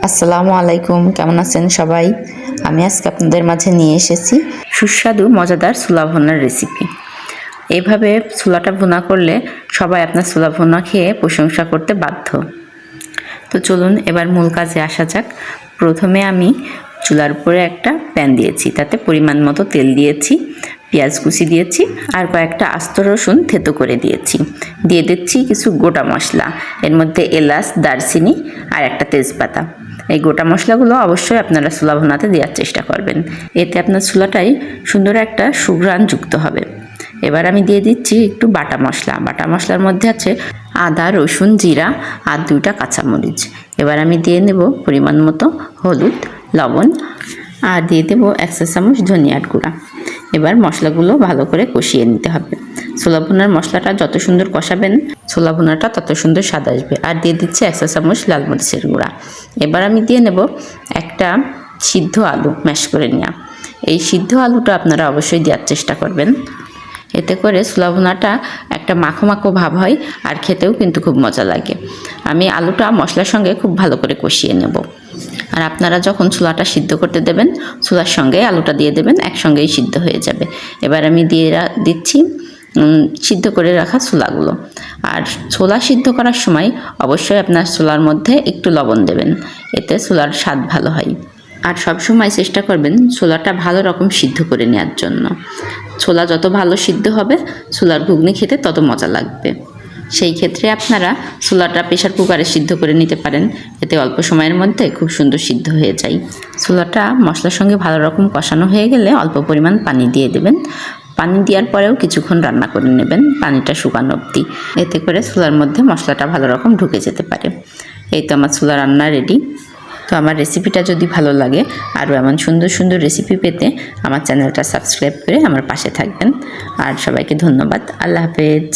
আসসালামু আলাইকুম, কেমন আছেন সবাই? আমি আজকে আপনাদের মাঝে নিয়ে এসেছি সুস্বাদু মজাদার ছোলা ভুনার রেসিপি। এইভাবে ছোলাটা ভুনা করলে সবাই আপনার ছোলা ভুনা খেয়ে প্রশংসা করতে বাধ্য। তো চলুন এবার মূল কাজে আসা যাক। প্রথমে আমি চুলার উপরে একটা প্যান দিয়েছি, তাতে পরিমাণ মতো তেল দিয়েছি, পেঁয়াজ কুচি দিয়েছি আর কয়েকটা আস্ত রসুন থেতো করে দিয়েছি। দিয়ে দিচ্ছি কিছু গোটা মশলা, এর মধ্যে এলাচ, দারচিনি আর একটা তেজপাতা। এই গোটা মশলাগুলো অবশ্যই আপনারা ছোলা ভুনাতে দেওয়ার চেষ্টা করবেন, এতে আপনার ছোলাটাই সুন্দর একটা সুঘ্রাণ যুক্ত হবে। এবার আমি দিয়ে দিচ্ছি একটু বাটা মশলা। বাটা মশলার মধ্যে আছে আদা, রসুন, জিরা আর 2টা কাঁচামরিচ। এবার আমি দিয়ে নেব পরিমাণ মতো হলুদ, লবণ আর দিয়ে দেবো 1 চা চামচ ধনিয়ার গুঁড়া। এবার মশলাগুলো ভালো করে কষিয়ে নিতে হবে। ছোলা ভুনার মশলাটা যত সুন্দর কষাবেন ছোলা ভুনাটা তত সুন্দর স্বাদ আসবে। আর দিয়ে দিচ্ছি 1 চা চামচ লাল মরিচের গুঁড়া। এবার আমি দিয়ে নেব একটা সিদ্ধ আলু ম্যাশ করে নেওয়া। এই সিদ্ধ আলুটা আপনারা অবশ্যই দেওয়ার চেষ্টা করবেন, এতে করে ছোলা ভুনাটা একটা মাখো মাখো ভাব হয় আর খেতেও কিন্তু খুব মজা লাগে। আমি আলুটা মশলার সঙ্গে খুব ভালো করে কষিয়ে নেব। আর আপনারা যখন ছোলাটা সিদ্ধ করতে দেবেন ছোলার সঙ্গে আলুটা দিয়ে দেবেন, একসঙ্গেই সিদ্ধ হয়ে যাবে। এবার আমি দিচ্ছি সিদ্ধ করে রাখা ছোলাগুলো। আর ছোলা সিদ্ধ করার সময় অবশ্যই আপনার ছোলার মধ্যে একটু লবণ দেবেন, এতে ছোলার স্বাদ ভালো হয়। আর সব সময় চেষ্টা করবেন ছোলাটা ভালো রকম সিদ্ধ করে নেওয়ার জন্য। ছোলা যত ভালো সিদ্ধ হবে ছোলার ঘুগনি খেতে তত মজা লাগবে। সেই ক্ষেত্রে আপনারা ছোলাটা প্রেশার কুকারে সিদ্ধ করে নিতে পারেন, এতে অল্প সময়ের মধ্যে খুব সুন্দর সিদ্ধ হয়ে যায়। ছোলাটা মশলার সঙ্গে ভালো রকম কষানো হয়ে গেলে অল্প পরিমাণ পানি দিয়ে দেবেন। পানি দেওয়ার পরেও কিছুক্ষণ রান্না করে নেবেন, পানিটা শুকানো অবধি। এতে করে ছোলার মধ্যে মশলাটা ভালো রকম ঢুকে যেতে পারে। এই তো আমার ছোলা রান্না রেডি। তো আমার রেসিপিটা যদি ভালো লাগে আরও এমন সুন্দর সুন্দর রেসিপি পেতে আমার চ্যানেলটা সাবস্ক্রাইব করে আমার পাশে থাকবেন। আর সবাইকে ধন্যবাদ। আল্লাহ হাফেজ।